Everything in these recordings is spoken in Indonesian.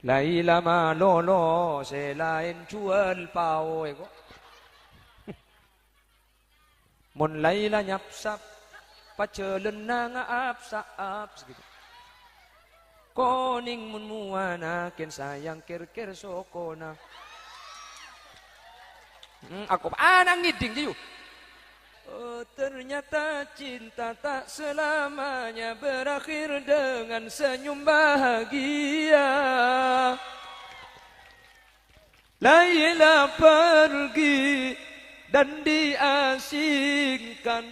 Laila malolo selain jual pao eko. Mon Laila nyapsap pacelen nga apsa gitu. Koning mun muana ken sayang kir sokona. Aku anang ngiding jiu. Oh, ternyata cinta tak selamanya berakhir dengan senyum bahagia. Laila pergi dan diasingkan.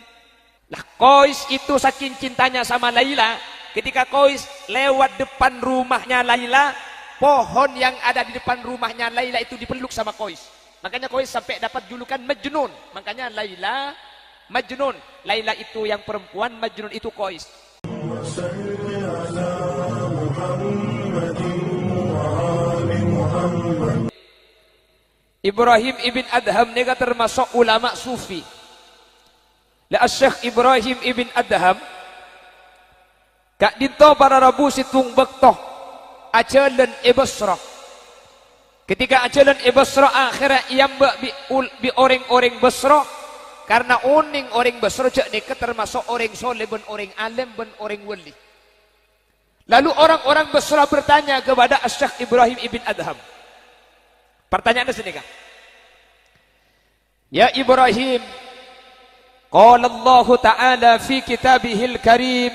Lah Qais itu saking cintanya sama Laila, ketika Qais lewat depan rumahnya Laila, pohon yang ada di depan rumahnya Laila itu dipeluk sama Qais. Makanya Qais sampai dapat julukan Majnun. Makanya Laila Majnun. Laila itu yang perempuan, Majnun itu Qais. Ibrahim ibn Adham ini termasuk ulama sufi. La Syekh Ibrahim ibn Adham kak dinto para rabu situng bektoh ajalan Basrah. Ketika ajalan Basrah akhirnya ia bi orang-orang Basrah. Karena uning orang Basrah ni termasuk orang soleh ben orang alim ben orang wali. Lalu orang-orang Basrah bertanya kepada Syekh Ibrahim ibn Adham. Pertanyaannya sini kan. Ya Ibrahim, qala Allah Ta'ala fi kitabihil karim,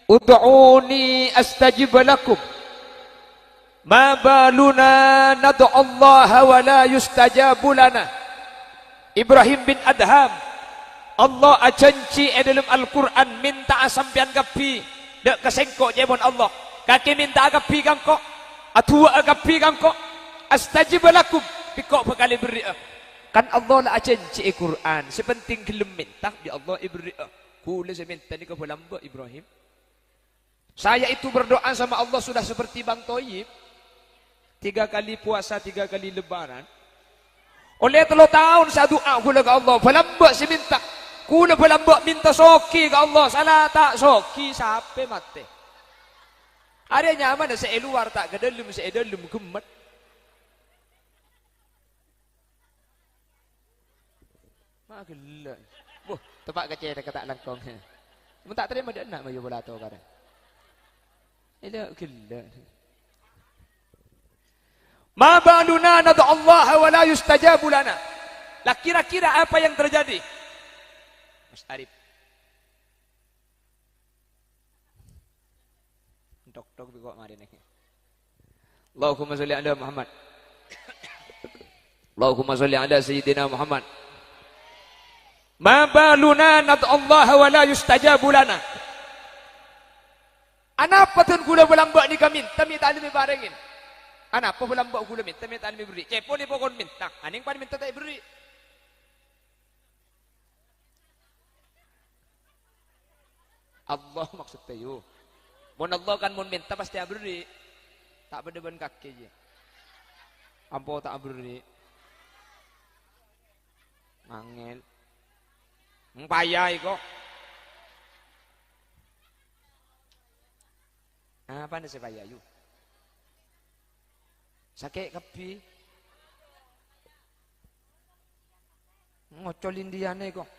ud'uni astajib lakum. Ma baluna nad'u Allah wa la yustajabu lana. Ibrahim bin Adham, Allah ajanci dalam Al-Quran minta sampean gapi dek kesengkok jemon Allah kaki minta gapi kangkok atua gapi kangkok astajib lakum pikok bekali beri kan Allah lah ajanci Quran sepenting gelem minta di Allah ibri kula saya minta ni kepada hamba Ibrahim saya itu berdoa sama Allah sudah seperti Bang Toyib 3 kali puasa 3 kali lebaran. Oleh 3 tahun saya doa kula ke Allah, falambak si minta. Kula falambak minta soki ke Allah, salah tak soki sampai mati. Ada nyaman dah saya luar tak ke dalam saya dalam gemet. Mak gelak. Wah, tempat kecil dah kata langkong. Mun tak terima dak nak mayu bola tu kadang. Elok gelak. Ma ba'duna nad'u Allah wa la yustajabu lana. Lah kira-kira apa yang terjadi? Mas Arif. Tok-tok kok mari nek. Allahumma sholli ala Muhammad. Allahumma sholli ala sayyidina Muhammad. Ma baluna nad'u Allah wa la yustajabu lana. Anapa tun gula belambak ni kami, kami tak ada barengin. Anak apa belambak gula minta minta alimi beri. Cepo ni pokon minta. Aning pan minta tak beri. Allah maksudnya yo. Mun Allah kan mun minta pasti beri. Tak berdeban kaki je. Ampo tak beri. Mangel. Payah kok. Apa nih sepayah yuk? Sakit kapi. Ngocolin dia nih kok.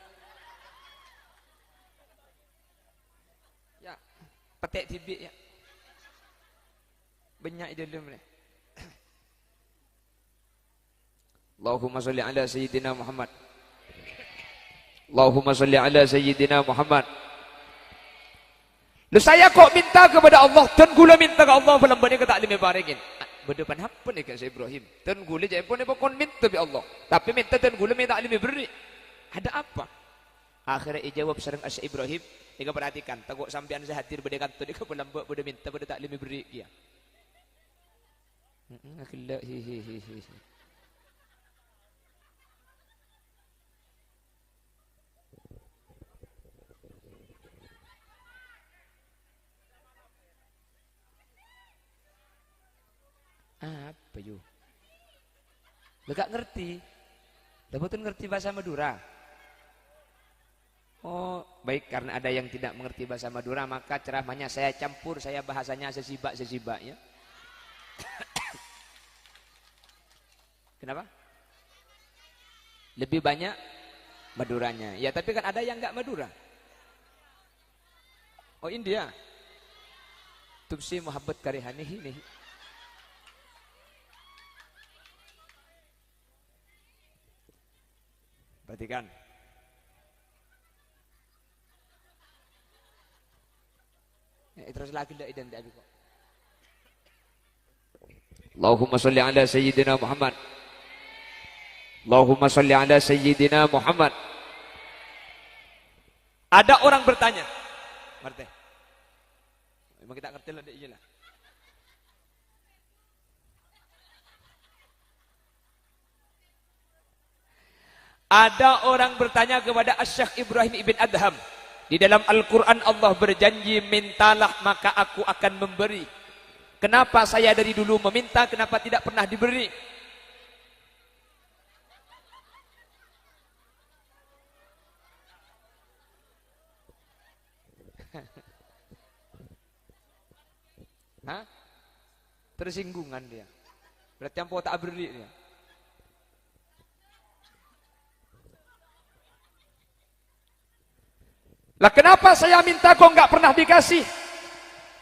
Ya, petek tibik ya. Banyak dalam ni. Allahumma sholli ala sayyidina Muhammad. Allahumma sholli ala sayyidina Muhammad. Lu saya kok minta kepada Allah dan gula minta ke Allah belum bani kata alim barengin. Berdepan apa nih kat Ibrahim? Dan gula je pun pokon minta bi Allah. Tapi minta dan gula minta alim beri. Ada apa? Akhirnya jawab sareng Syekh Ibrahim, dia perhatikan, takut sampean saya hadir bade kantor dia belum bade minta bade tak alim beri dia. Akhirnya hi. Apa yuk? Lega ngerti. Betul ngerti bahasa Madura. Oh, baik karena ada yang tidak mengerti bahasa Madura maka ceramahnya saya campur, saya bahasanya sesibak-sesibaknya. Kenapa? Lebih banyak Maduranya. Ya tapi kan ada yang enggak Madura. Oh India. Tubsi muhabbat karihanihi nih. Perhatikan. Terus lagi tidak identik kok. Allahumma salli ala Sayyidina Muhammad. Allahumma salli ala Sayyidina Muhammad. Ada orang bertanya. Ngerti? Memang kita ngerti lah dia lah. Ada orang bertanya kepada Asy-Syaikh Ibrahim ibn Adham. Di dalam Al-Quran Allah berjanji, mintalah maka aku akan memberi. Kenapa saya dari dulu meminta, kenapa tidak pernah diberi? Hah? Tersinggungan dia. Berarti yang tak beri dia. Lah kenapa saya minta kok enggak pernah dikasih?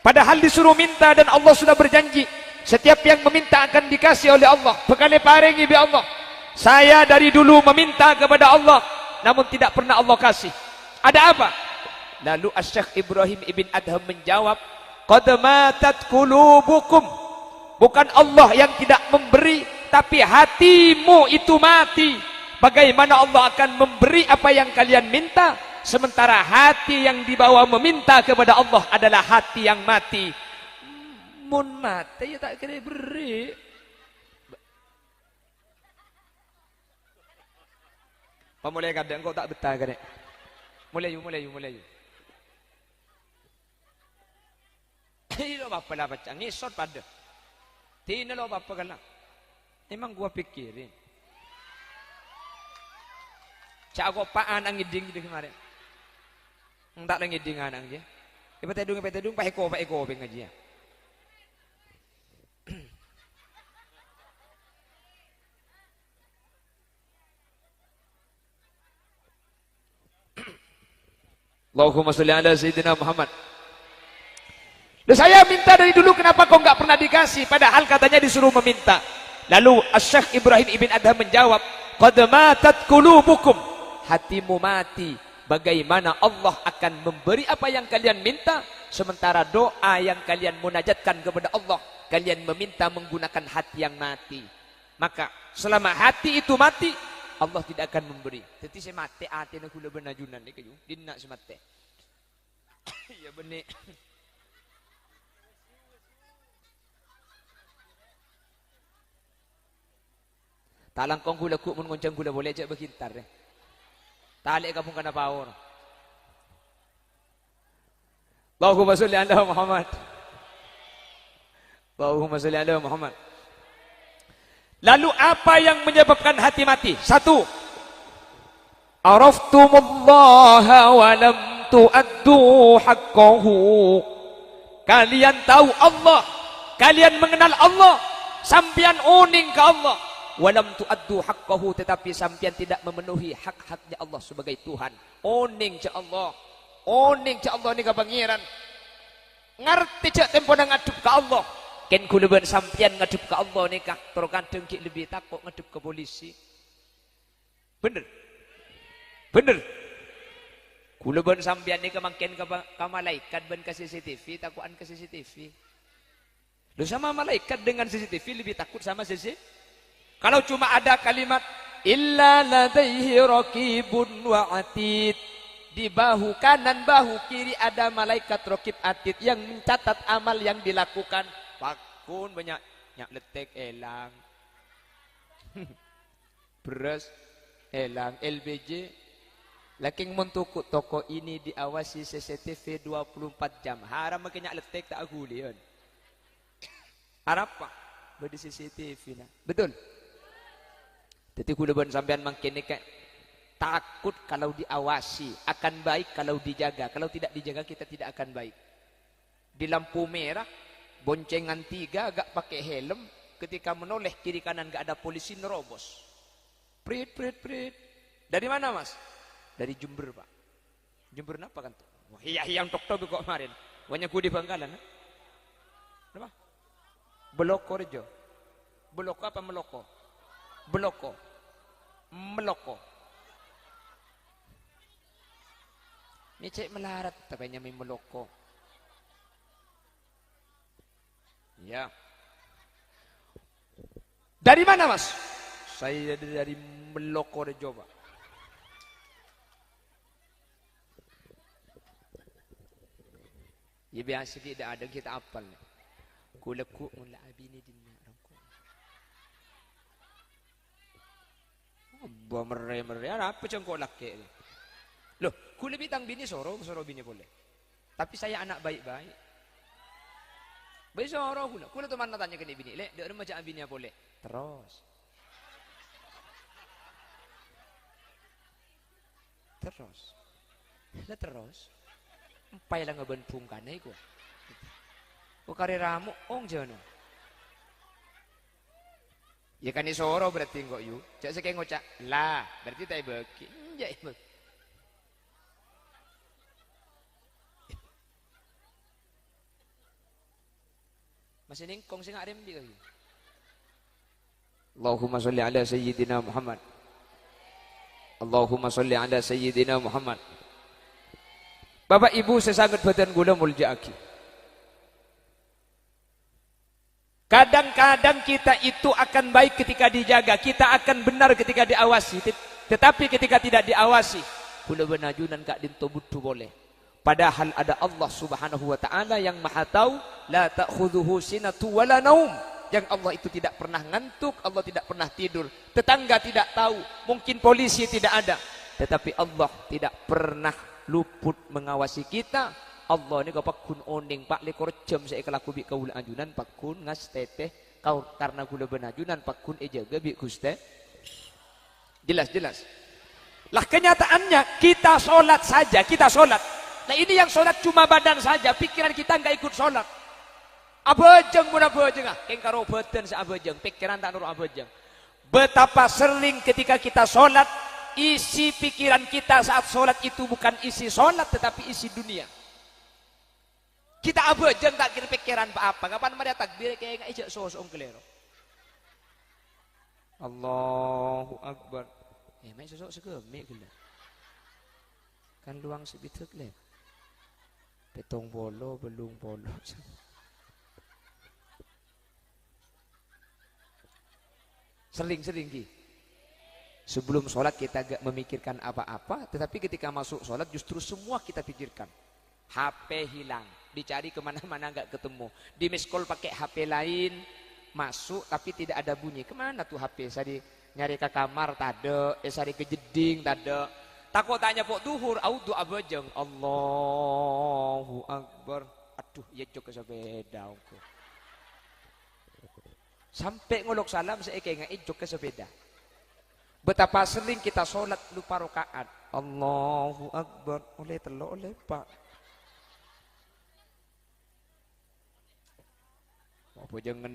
Padahal disuruh minta dan Allah sudah berjanji, setiap yang meminta akan dikasih oleh Allah. Bekale paringi bi Allah. Saya dari dulu meminta kepada Allah, namun tidak pernah Allah kasih. Ada apa? Lalu Asy-Syaikh Ibrahim ibn Adham menjawab, qad matat qulubukum. Bukan Allah yang tidak memberi, tapi hatimu itu mati. Bagaimana Allah akan memberi apa yang kalian minta, sementara hati yang dibawa meminta kepada Allah adalah hati yang mati. Mun mati ya tak kira beri. Pemulai kadang kau tak betah kadang. Mulai yuk. Ini lo apa lah baca ngisot pada. Tina lo apa kalah. Emang gua pikirin. Cak aku paan ang ngiding gitu kemarin. Tak lagi ngiding anang je. Ipa tedung pak eko ngaji ya. Allahumma sholli ala Sayyidina Muhammad. Loh, saya minta dari dulu, kenapa kau enggak pernah dikasih? Padahal katanya disuruh meminta. Lalu Asy-Syaikh Ibrahim ibn Adham menjawab, qad matat qulubukum. Hatimu mati. Bagaimana Allah akan memberi apa yang kalian minta, sementara doa yang kalian munajatkan kepada Allah, kalian meminta menggunakan hati yang mati. Maka selama hati itu mati, Allah tidak akan memberi. Jadi saya mati hati nak gula benajunan ni kayu, dinak semate. Ya benih. Talang kong gula ku mengoncang gula boleh aja berkintar deh. Talik kapung kana power. Allahumma sholli ala Muhammad. Allahumma sholli ala Muhammad. Lalu apa yang menyebabkan hati mati? Satu, araftumullaha wa lam tu'addu haqqahu. Kalian tahu Allah, kalian mengenal Allah, sampian uning ke Allah. Walam tu'addu haqqahu, tetapi sampian tidak memenuhi hak-haknya Allah sebagai Tuhan. Oning ce Allah. Oning ce Allah ni ka pangeran. Ngerti ce tempo nang ngadep ke Allah. Ken kula ben sampian ngadep ke Allah ni kah terkadang ki lebih takut ngadep ke polisi. Bener. Bener. Kula ben sampian ni ka mangken ka malaikat ben ka CCTV, takuan ka CCTV. Lu sama malaikat dengan CCTV lebih takut sama CCTV. Kalau cuma ada kalimat illa ladaihi raqibun wa atid, di bahu kanan bahu kiri ada malaikat raqib atid yang mencatat amal yang dilakukan. Pakun banyak nyak letek elang. Beras elang LBJ. Laking mentukuk toko ini diawasi CCTV 24 jam. Haram makin nyak letek tak aguli yon. Harap pak bagi CCTV nah. Betul. Jadi kula ben sampean mangkene kayak takut kalau diawasi, akan baik kalau dijaga. Kalau tidak dijaga kita tidak akan baik. Di lampu merah Boncengan 3 agak pakai helm. Ketika menoleh kiri kanan gak ada polisi, nerobos. Prit. Dari mana mas? Dari Jember pak. Jember apa kan tuh? Wah iya yang tok-tok kok kemarin. Banyak gue di Bangkalan. Apa? Beloko Rejo. Beloko apa meloko? Beloko. Meloko. Ini cek melarat, tapi main meloko. Ya. Dari mana mas? Saya dari Meloko Rejo pak. Ya biasa tidak ada kita apal. Kulaku mula abini dinna rangku. Abah mere. Apa cengkok laki? Loh, kula bitang bini soro bini boleh. Tapi saya anak baik-baik. Baik soro kula. Kula tuh mana tanya ke bini, "Lek, dak remaja bini boleh." Terus. Lah terus. Empai lah ngebentung kanai ku. Ku kare ramu ong jono. Ya kan isoro berarti kok yu. Cak seke ngocak lah, berarti tai beki. Ya ibu. Masih ningkong sing arem di kayu. Allahumma sholli ala sayyidina Muhammad. Allahumma sholli ala sayyidina Muhammad. Bapak Ibu sesangat badan gula mulja'aki. Kadang-kadang kita itu akan baik ketika dijaga, kita akan benar ketika diawasi. Tetapi ketika tidak diawasi, gula benajunan kak dintobutu boleh. Padahal ada Allah Subhanahu wa taala yang Maha tahu, la ta'khudhuhu sinatu wala naum. Yang Allah itu tidak pernah ngantuk, Allah tidak pernah tidur. Tetangga tidak tahu, mungkin polisi tidak ada. Tetapi Allah tidak pernah luput mengawasi kita. Allah ni kau pakun oning pak lekor jam saya kelaku bi kaula ajunan pakun ngas teteh kau karena gula benajunan pakun ejaga bi guste. Jelas. Lah kenyataannya kita sholat saja, kita sholat. Nah ini yang sholat cuma badan saja, pikiran kita nggak ikut sholat. Abajeng pun abajeng ah, keng karo badan sa abajeng, pikiran tak nurut abajeng. Betapa sering ketika kita sholat, isi pikiran kita saat sholat itu bukan isi sholat tetapi isi dunia. Kita abajeng tak kira pikiran apa? Kapan mereka takbir kayak nggak ijak sosok kelero. Allahu Akbar. Mai sosok segeme gula. Kan luang sebituk le. Petong bolo belum bolo. Sering-sering ki. Sebelum sholat kita gak memikirkan apa-apa, tetapi ketika masuk sholat justru semua kita pikirkan. HP hilang, dicari kemana-mana gak ketemu. Di miss call pakai HP lain, masuk tapi tidak ada bunyi. Kemana tuh HP? Saya nyari ke kamar, tade. Sari ke jeding, tade. Takut tanya pok duhur, audu abajeng. Allahu Akbar. Aduh, ya jok ke sepeda. Sampai ngolok salam saya kayak ngejok ke sepeda. Betapa sering kita sholat lupa rakaat. Allahu Akbar. Oleh telok oleh pak. Apa jangan.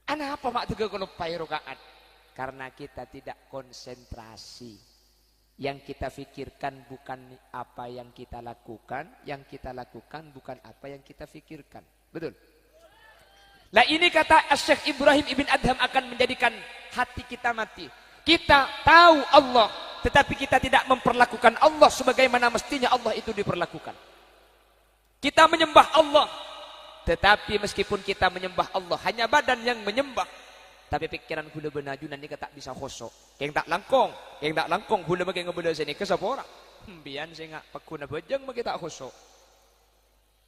Anak apa mak juga kalau lupa rakaat? Karena kita tidak konsentrasi. Yang kita pikirkan bukan apa yang kita lakukan. Yang kita lakukan bukan apa yang kita pikirkan. Betul? Nah ini kata Syekh Ibrahim Ibn Adham akan menjadikan hati kita mati. Kita tahu Allah, tetapi kita tidak memperlakukan Allah sebagaimana mestinya Allah itu diperlakukan. Kita menyembah Allah, tetapi meskipun kita menyembah Allah, hanya badan yang menyembah. Tapi pikiran gula benajunan ini tak bisa khosok. Yang tak langkong gula bagi ngebeda sini ke sepora. Bian saya ngak pakuna bejeng bagi tak khosok.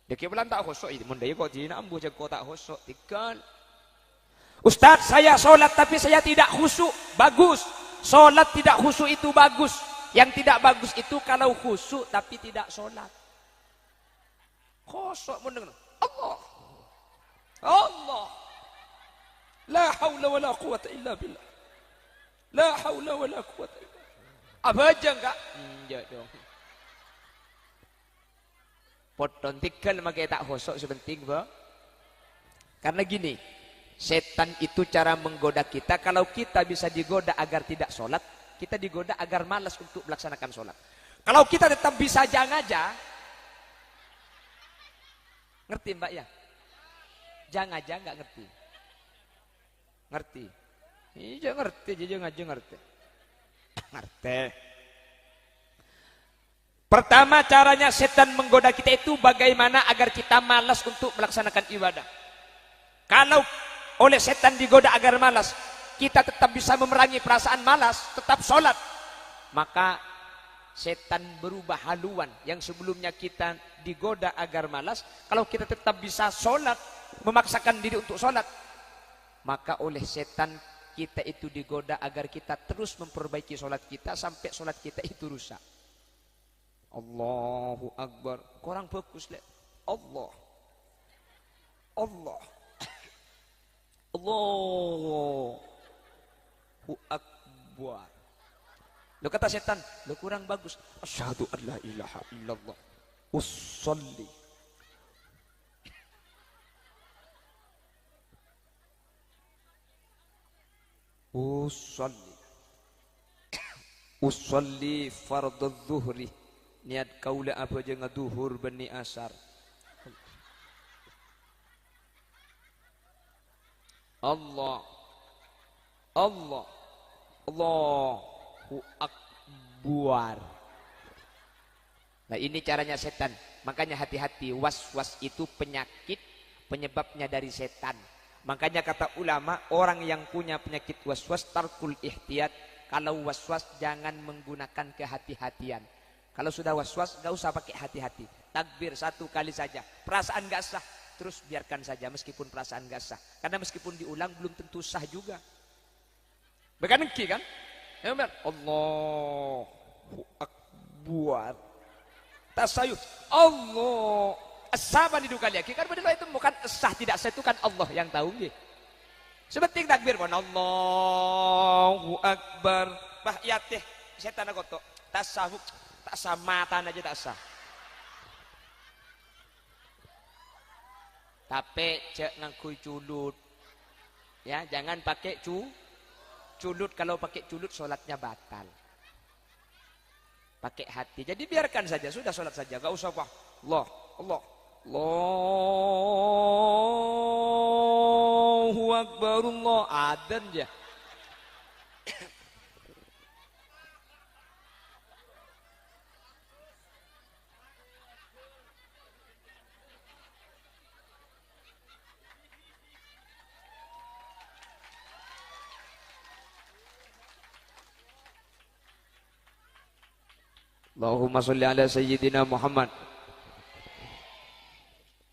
Deki bulan tak khusuk itu mundai kok dina ambu jago tak khusuk tinggal. Ustaz, saya sholat tapi saya tidak khusuk. Bagus. Sholat tidak khusuk itu bagus. Yang tidak bagus itu kalau khusuk tapi tidak sholat. Khusuk mendengar. Allah. Allah. La haula wala quwata illa billah. La haula wala quwata illa billah. Apa aja enggak? Iya dong. Poton tikel makai tak hosok sebenting ba. Karena gini, setan itu cara menggoda kita. Kalau kita bisa digoda agar tidak sholat, kita digoda agar malas untuk melaksanakan sholat. Kalau kita tetap bisa jangan aja, ngerti mbak ya? Jangan aja nggak ngerti. Ngerti? Iya ngerti, jangan aja ngerti. Ngerti. Pertama caranya setan menggoda kita itu bagaimana agar kita malas untuk melaksanakan ibadah. Kalau oleh setan digoda agar malas, kita tetap bisa memerangi perasaan malas, tetap sholat. Maka setan berubah haluan. Yang sebelumnya kita digoda agar malas, kalau kita tetap bisa sholat, memaksakan diri untuk sholat, maka oleh setan kita itu digoda agar kita terus memperbaiki sholat kita sampai sholat kita itu rusak. Allahu Akbar. Korang fokus lihat. Allah. Allah. Allahu Akbar. Lo kata setan, lo kurang bagus. Asyhadu an la ilaha illallah. Usolli. Usolli fardhu zuhri. Niat kaula apa je ngaduhur bani asar. Allah. Allah. Allahu Akbar. Nah ini caranya setan. Makanya hati-hati, was-was itu penyakit, penyebabnya dari setan. Makanya kata ulama, orang yang punya penyakit was-was tarkul ihtiyat. Kalau was-was jangan menggunakan kehati-hatian. Kalau sudah was-was gak usah pakai hati-hati. Takbir 1 kali saja. Perasaan gak sah, terus biarkan saja meskipun perasaan gak sah. Karena meskipun diulang belum tentu sah juga. Bukan engki kan? Ya benar. Allahu Akbar. Tasayuf. Allah. As-sama di dua kali. Kan benar itu bukan sah tidak sah, itu kan Allah yang tahu. Sebenting takbir pun Allahu Akbar. Bah ya teh setan agoto. Tasawuf. Tak sah, matan aja tak sah. Tapi cek ngangkui culut. Ya, jangan pakai culut. Kalau pakai culut sholatnya batal. Pakai hati. Jadi biarkan saja, sudah sholat saja. Gak usah apa. Allah. Allahu Akbar. Allah. Adan ya. Allahumma sholli ala sayyidina Muhammad.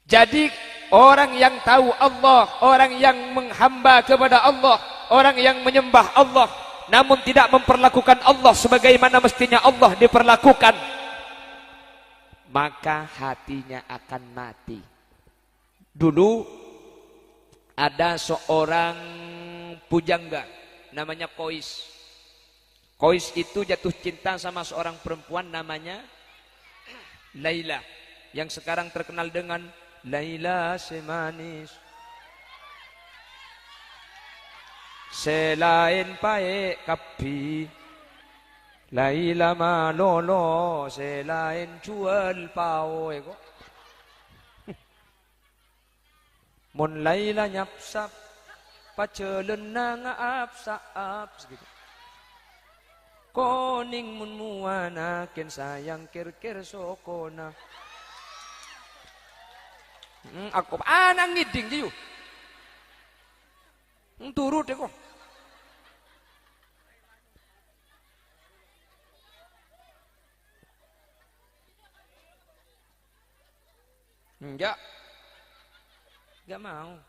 Jadi orang yang tahu Allah, orang yang menghamba kepada Allah, orang yang menyembah Allah, namun tidak memperlakukan Allah sebagaimana mestinya Allah diperlakukan, maka hatinya akan mati. Dulu ada seorang pujangga namanya Qais. Qais itu jatuh cinta sama seorang perempuan namanya Laila, yang sekarang terkenal dengan Laila semanis selain pae kapi, Laila malolo selain jual pao ego. Mon Laila nyapsap pacelen nga apsa-ap gitu. Koning mun muana ken sayang kir-kir sokona. Aku anang ngiding diyo. Turut ko. Enggak mau.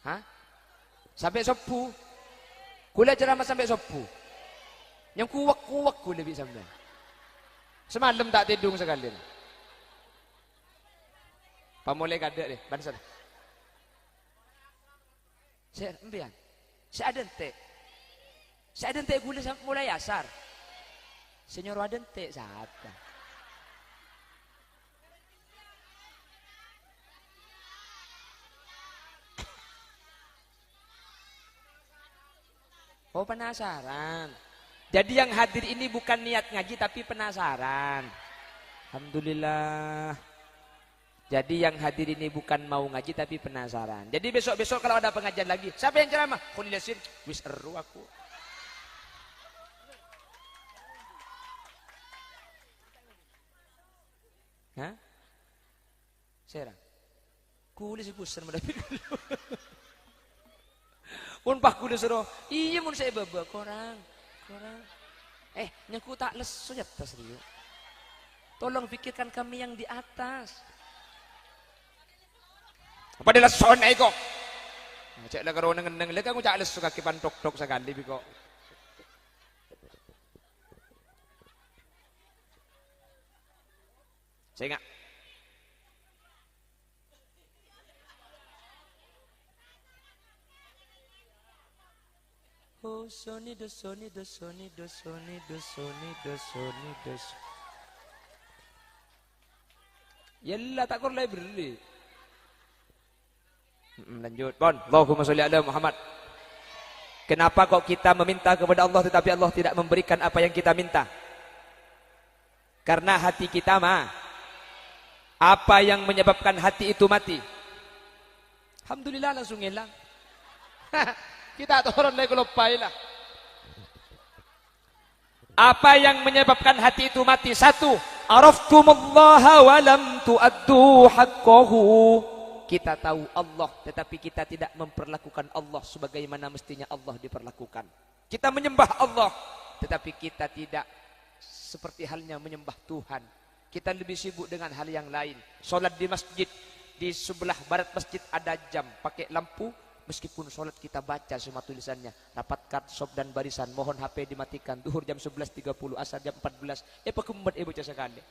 Hah? Sampai sopu. Kula ceramah sampai sopu. Yang kuwak-kuwak kula bisa sampai. Semalam tak tidung sekali. Pamulai kada deh, bansan. Saya empian. Saya ada ente kula mulai asar. Senyor Waden te siapa? Oh penasaran. Jadi yang hadir ini bukan niat ngaji tapi penasaran. Alhamdulillah. Jadi yang hadir ini bukan mau ngaji tapi penasaran. Jadi besok-besok kalau ada pengajian lagi, siapa yang ceramah? Khulil Yasin. Wis eru aku. Hah? Serang. Kulis pusen mendapat dulu. Pun pak kulis suruh, iya mun saya babak korang. Nyaku tak lesu ya tas dia. Tolong pikirkan kami yang di atas. Apa dia leson kok? Cek lah karo neng lek aku cak lesu kaki pantok-tok sekali biko. Saya ingat. Oh, Sony. Yalla tak kor library. Lanjut, Bon. Allahumma sholli ala Muhammad. Kenapa kok kita meminta kepada Allah tetapi Allah tidak memberikan apa yang kita minta? Karena hati kita mah. Apa yang menyebabkan hati itu mati? Alhamdulillah langsung hilang. Kita turun lagi lupai lah. Apa yang menyebabkan hati itu mati? Satu, araftumullah wa lam tu'addu haqqahu. Kita tahu Allah tetapi kita tidak memperlakukan Allah sebagaimana mestinya Allah diperlakukan. Kita menyembah Allah tetapi kita tidak seperti halnya menyembah Tuhan. Kita lebih sibuk dengan hal yang lain. Salat di masjid, di sebelah barat masjid ada jam pakai lampu. Meskipun sholat kita baca semua tulisannya, rapatkan sob dan barisan, mohon HP dimatikan, duhur jam 11.30, asar jam 14, pekembat bocah sekali.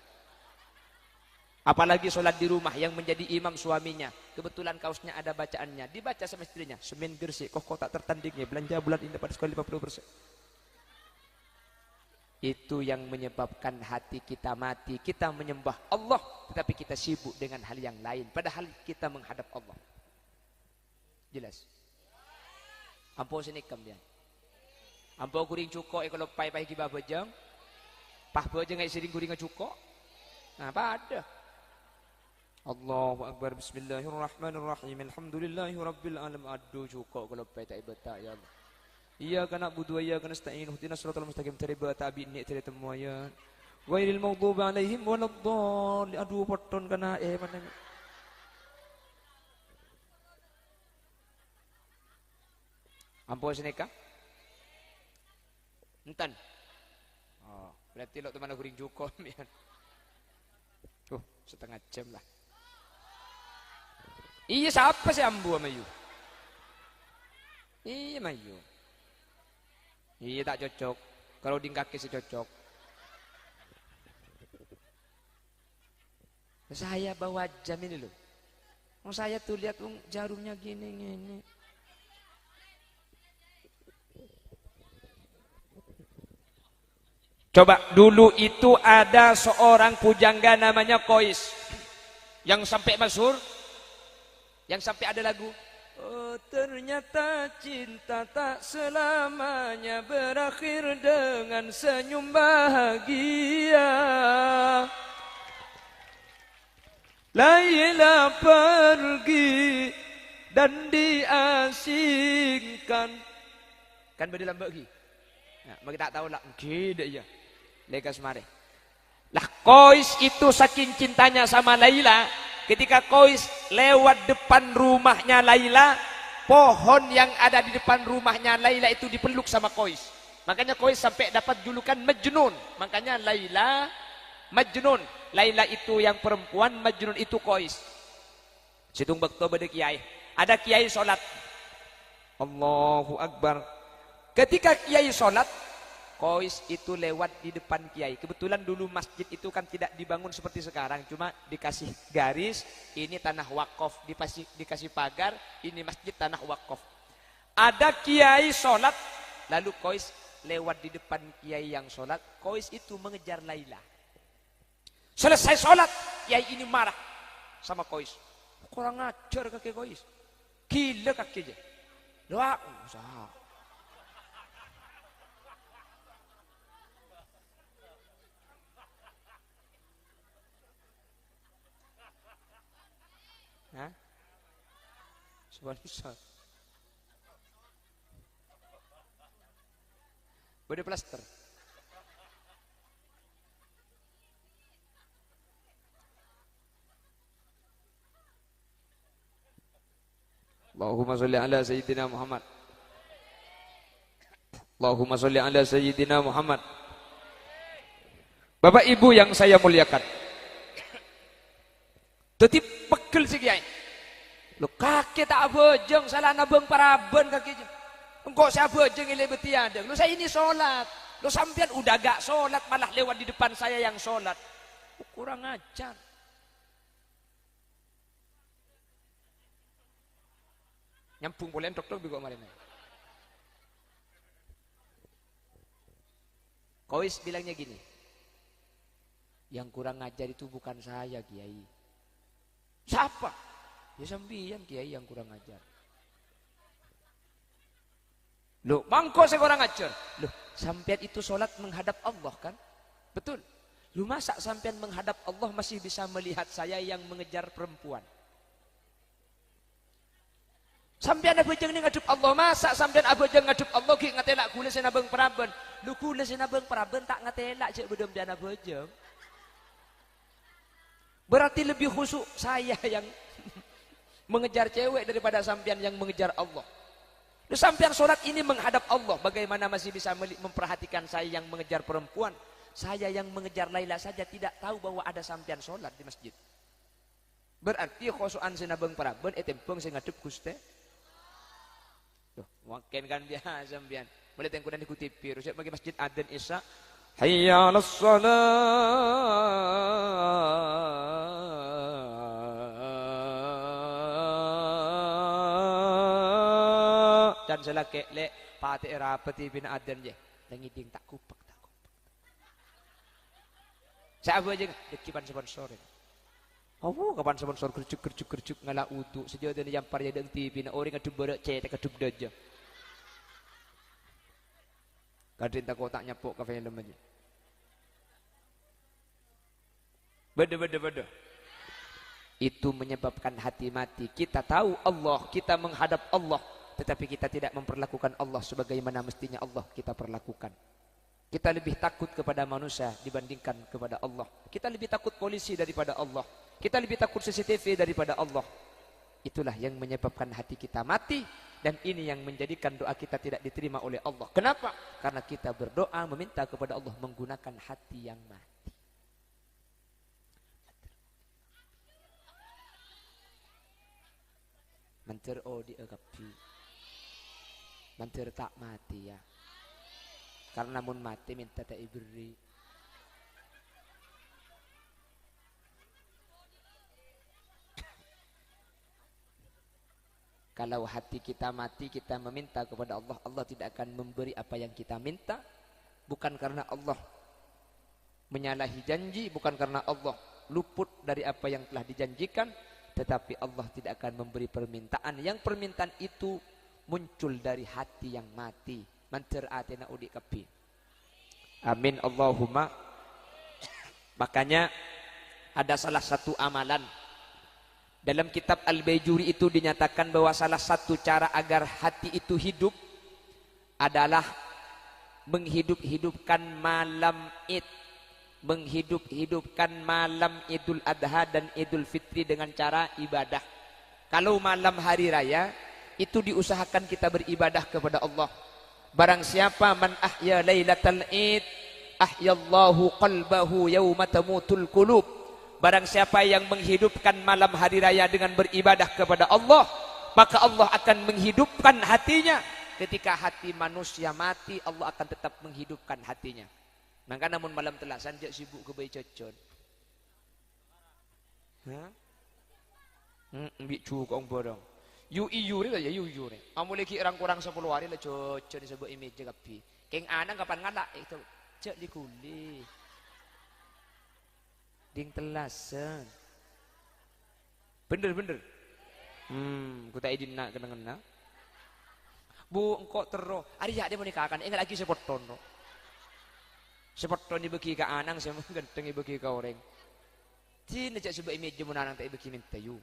Apalagi sholat di rumah yang menjadi imam suaminya, kebetulan kaosnya ada bacaannya, dibaca sama istrinya, semen gersi, kok tak tertandingnya, belanja bulan ini dapat sekali 50%. Itu yang menyebabkan hati kita mati, kita menyembah Allah, tetapi kita sibuk dengan hal yang lain, padahal kita menghadap Allah. Jelas. Ampo sini kemudian. Ampo kuring cuko kalau pai kibah bejang. Pah bejang ngai sering kuring cuko. Nah, pada. Allahu akbar, bismillahirrahmanirrahim. Alhamdulillahirabbil alamin. Aduh cuko kalau pai tak ibata ya Allah. Iyyaka na'budu wa iyyaka nasta'in. Ihdinas siratal mustaqim. Tariba tabi'in ni tari temuaya. Ghairil maghdubi 'alaihim waladdallin. Aduh poton kana mana. Ampun seneka? Entan. Oh, berarti lo teman kuring juko mian. Setengah jam lah. Iya siapa sih ambu sama yu? Iya mayu. Iya tak cocok. Kalau di kaki sih cocok. Saya bawa jam ini loh. Saya tuh lihat jarumnya gini. Coba dulu itu ada seorang pujangga namanya Kois yang sampai masyhur, yang sampai ada lagu. Oh, ternyata cinta tak selamanya berakhir dengan senyum bahagia. Laila pergi dan diasingkan. Kan berdalam bagi. Nah, bagi tak tahu lah, gede ya. Lekas mare. Lah Kois itu saking cintanya sama Laila, ketika Kois lewat depan rumahnya Laila, pohon yang ada di depan rumahnya Laila itu dipeluk sama Kois. Makanya Kois sampai dapat julukan Majnun. Makanya Laila Majnun. Laila itu yang perempuan, Majnun itu Kois. Situng bakto bade kiai. Ada kiai sholat. Allahu Akbar. Ketika kiai sholat, Kois itu lewat di depan kiai. Kebetulan dulu masjid itu kan tidak dibangun seperti sekarang, cuma dikasih garis, ini tanah wakaf, dikasih pagar, ini masjid tanah wakaf. Ada kiai sholat, lalu Kois lewat di depan kiai yang sholat, Qais itu mengejar Laila. Selesai sholat, kiai ini marah sama Qais. Kurang ajar kaki Qais. Gila kakinya. Doa, usaha. Hah? Sponsor. Body plaster. Allahumma sholli ala sayyidina Muhammad. Allahumma sholli ala sayyidina Muhammad. Bapak Ibu yang saya muliakan. Dadi pegel si kiai. Lho kaki tak bojong salah nabung paraben kaki. Engkau saya bojong ile beti ada. Lho saya ini sholat. Lho sampean udah gak sholat malah lewat di depan saya yang sholat. Kurang ajar. Nyampung boleh dokter juga kemarin. Qais bilangnya gini. Yang kurang ajar itu bukan saya, Kiai. Siapa? Ya sampeyan Kiai yang kurang ajar. Loh, mangko saya kurang ajar. Loh, sampean itu sholat menghadap Allah kan? Betul. Lu masa sampean menghadap Allah masih bisa melihat saya yang mengejar perempuan? Sampean abojeng ni ngadep Allah, masa sampean abojeng ngadep Allah ki ngatelak kula sinabeng paraben. Lu kula sinabeng paraben tak ngatelak cek bedom dan abojeng. Berarti lebih khusyuk saya yang mengejar cewek daripada sampean yang mengejar Allah. Lu sampean sholat ini menghadap Allah, bagaimana masih bisa memperhatikan saya yang mengejar perempuan? Saya yang mengejar Laila saja tidak tahu bahwa ada sampean sholat di masjid. Berarti khusyukan sinabeng paraben etempeng sing ngadep Gusti. Tuh, makin kan biasa sampean. Boleh tengkudan ikuti piru. Saya bagi masjid adzan Isya. Hayya 'alas shalah. Dan selake le pati rapati bin adzan je. Langiding tak kupak tak kupak. Saya aja dekipan sponsor. Oh, kapan sponsor kerjuk ngala utu sejauh ini yang parya dan TV na orang ngadu berak cetek ngadu daja. Kadin tak kotak nyapuk ke film aja. Beda. Itu menyebabkan hati mati. Kita tahu Allah, kita menghadap Allah, tetapi kita tidak memperlakukan Allah sebagaimana mestinya Allah kita perlakukan. Kita lebih takut kepada manusia dibandingkan kepada Allah. Kita lebih takut polisi daripada Allah. Kita lebih takut CCTV daripada Allah. Itulah yang menyebabkan hati kita mati. Dan ini yang menjadikan doa kita tidak diterima oleh Allah. Kenapa? Karena kita berdoa meminta kepada Allah menggunakan hati yang mati. Manter di agapi. Manter tak mati ya. Karena mun mati minta tak iberi. Kalau hati kita mati, kita meminta kepada Allah, Allah tidak akan memberi apa yang kita minta. Bukan karena Allah menyalahi janji, bukan karena Allah luput dari apa yang telah dijanjikan, tetapi Allah tidak akan memberi permintaan. Yang permintaan itu muncul dari hati yang mati. Manter atina udik kapi. Amin Allahumma. Makanya ada salah satu amalan dalam kitab Al-Baijuri itu dinyatakan bahwa salah satu cara agar hati itu hidup adalah menghidup-hidupkan malam Id, menghidup-hidupkan malam Idul Adha dan Idul Fitri dengan cara ibadah. Kalau malam hari raya itu diusahakan kita beribadah kepada Allah. Barang siapa man ahya lailatal Id, ahyallahu qalbahu yauma tamutul qulub. Barang siapa yang menghidupkan malam hari raya dengan beribadah kepada Allah, maka Allah akan menghidupkan hatinya. Ketika hati manusia mati, Allah akan tetap menghidupkan hatinya. Maka namun malam telah sanjak sibuk ke bayi cocon. Hah? Ambil cukong bodong. Yu ni lah ya yu ni. Amu lagi orang kurang 10 hari lah cocon disebut image kapi. Keng anang kapan ngalak itu cek di kuli. Ding telasan. Bener. Ku tak izin nak kena. Bu engkau terus. Ari ya dia mau nikahkan. Enggak lagi sepoton. Sepoton dibagi ke anang sama ganteng dibagi ke orang. Cina cak sebab image menanang tak dibagi minta yu.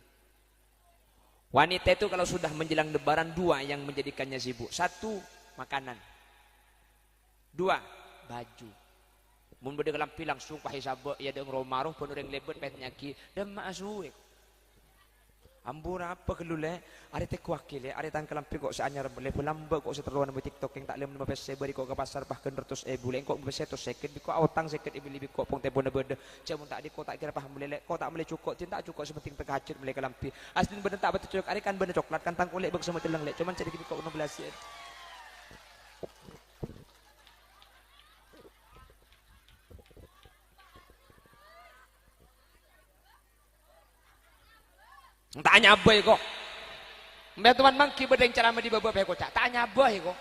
Wanita itu kalau sudah menjelang lebaran dua yang menjadikannya sibuk. Satu, makanan. Dua, baju. Mun bade kelampi langsung pahi sabak ya deng romaruh pun orang lebet pet nyaki dan maasuik. Ambur apa kelule? Ari teh kuakil ya, ari tang kelampi kok seanyar boleh pelamba kok seterluan di TikTok yang tak lem 15 bari kok ke pasar bahkan 100 boleh kok bisa to seket biko awtang seket ibili biko pong teh bode-bode. Jamun tak di kok tak kira paham boleh kok tak boleh cukup cinta cukup sepenting tegacit boleh kelampi. Aslin bener tak betul cocok ari kan bener coklat kan tang kulit bek semua telang lek cuman sedikit kok 16 ya. Tanya boy kok. Mbak teman mangki bedeng cara di bawah peko cak. Tanya boy kok.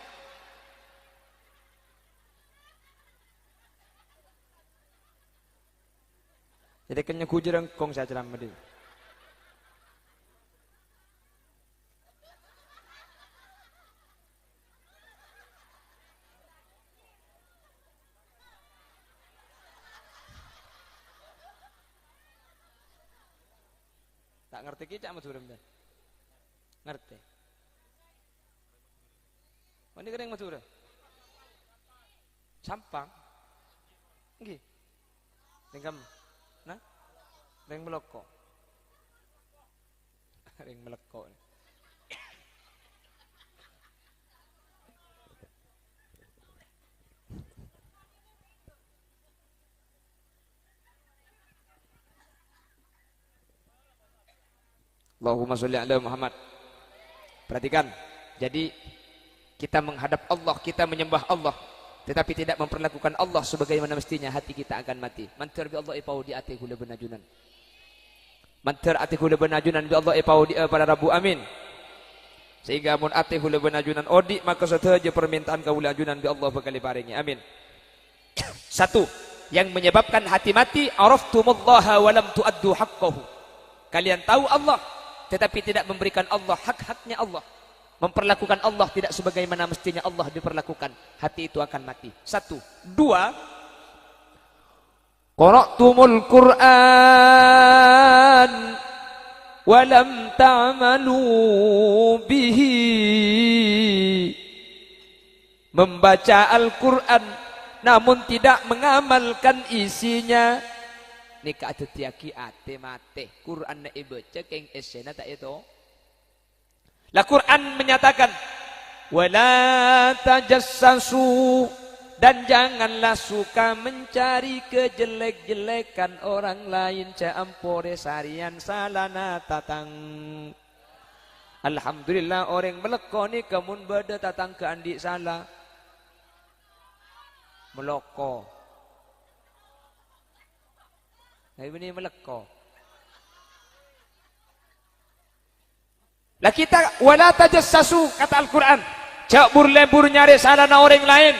Jadi kenya kujereng kong saya ceramah di. Tak ngerti kita amat suram dah. Ngerti. Mana kering amat suram? Sampang. Nggih. Ringkam. Nah. Ring meloko. Ring meloko. Allahumma sholli ala Muhammad. Perhatikan. Jadi kita menghadap Allah, kita menyembah Allah, tetapi tidak memperlakukan Allah sebagaimana mestinya, hati kita akan mati. Mantar bi Allah ipau di ati hula benajunan. Mantar ati hula benajunan bi Allah ipau di pada Rabu amin. Sehingga mun ati hula benajunan odi maka sateja permintaan kaula ajunan bi Allah bakal paringi. Amin. Satu, yang menyebabkan hati mati, araftumullaha wa lam tuaddu haqqahu. Kalian tahu Allah tetapi tidak memberikan Allah hak-haknya Allah, memperlakukan Allah tidak sebagaimana mestinya Allah diperlakukan, hati itu akan mati. Satu. Dua, qara'tumul Qur'an wa lam ta'malu bihi. Membaca Al-Qur'an namun tidak mengamalkan isinya. Nika ada tiaki ate mate Quran na ibaca keng esena tak itu. La Quran menyatakan wala tajassasu, dan janganlah suka mencari kejelek-jelekan orang lain. Campore sarian salana tatang. Alhamdulillah orang melekoni kamun beda tatang ke andi salah meloko. Ini meleko. Lah kita wala tajassasu kata Al-Qur'an. Cak burlebur nyari salahna orang lain.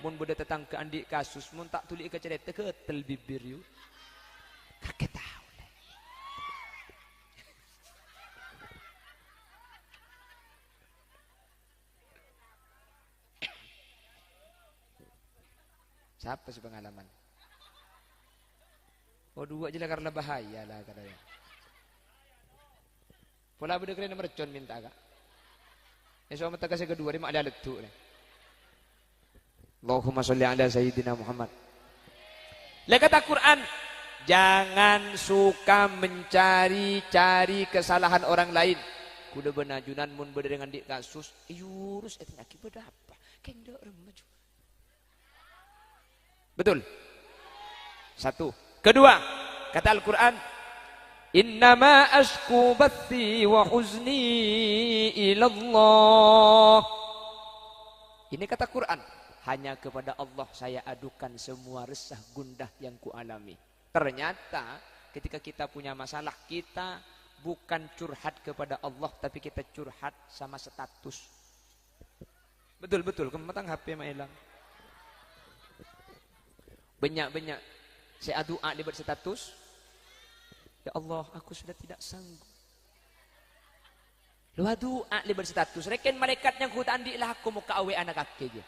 Mun beda tetang ke andi kasus mun tak tuli ke cerita ke tel bibir yu. Kakek tahu. Siapa sih pengalaman? Oh dua je lah karena bahaya lah katanya. Pola beda kena mercon minta kak. Ini suami tak kasih kedua dia mak ada letuk ni. Allahumma sholli ala sayyidina Muhammad. Lah kata Quran, jangan suka mencari-cari kesalahan orang lain. Kuda benajunan mun beda dengan dik kasus, yurus itu nak beda apa? Kenda orang maju. Betul. Satu. Kedua, kata Al-Quran, innama ashku bathi wa huzni ilallah. Ini kata Quran, hanya kepada Allah saya adukan semua resah gundah yang kualami. Ternyata ketika kita punya masalah, kita bukan curhat kepada Allah, tapi kita curhat sama status. Betul-betul, kematang HP mah hilang. Banyak-banyak. Saya doa di status. Ya Allah, aku sudah tidak sanggup. Lu doa di status. Reken malaikatnya ku tandi lah aku mau awe anak kaki aja.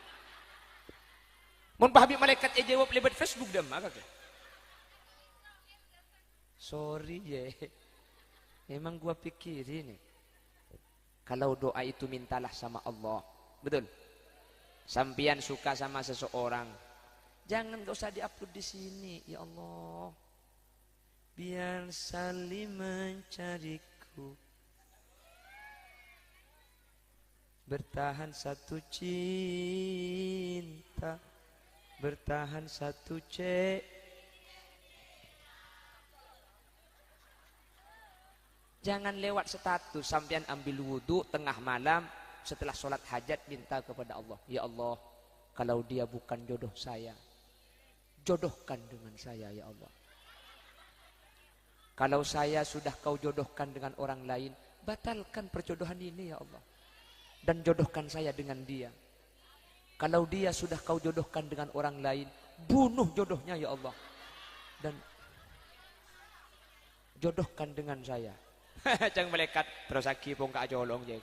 Mun pahabib malaikat jawab lewat Facebook dah mah kaki. Sorry je. Memang gua pikirin nih. Kalau doa itu mintalah sama Allah. Betul. Sampian suka sama seseorang. Jangan gak usah diupload di sini, ya Allah. Biar saling mencariku. Bertahan satu cinta. Bertahan satu Jangan lewat status sampean ambil wudhu tengah malam setelah sholat hajat minta kepada Allah. Ya Allah, kalau dia bukan jodoh saya, jodohkan dengan saya ya Allah. Kalau saya sudah kau jodohkan dengan orang lain, batalkan perjodohan ini ya Allah. Dan jodohkan saya dengan dia. Kalau dia sudah kau jodohkan dengan orang lain, bunuh jodohnya ya Allah. Dan jodohkan dengan saya. Jangan melekat terus aki pun kak jolong je.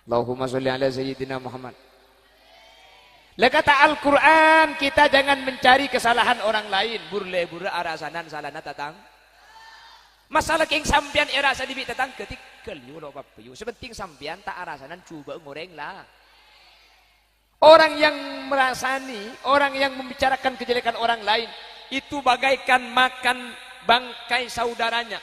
Allahumma sholli ala sayyidina Muhammad. Kata Al-Quran, kita jangan mencari kesalahan orang lain. Burle-burle arasanan salana tatang. Masalah keng sampian erasa dibi tatang ketikkel yu lo papayu. Sepenting sampian tak arasanan coba ngoreng lah. Orang yang merasani, orang yang membicarakan kejelekan orang lain, itu bagaikan makan bangkai saudaranya.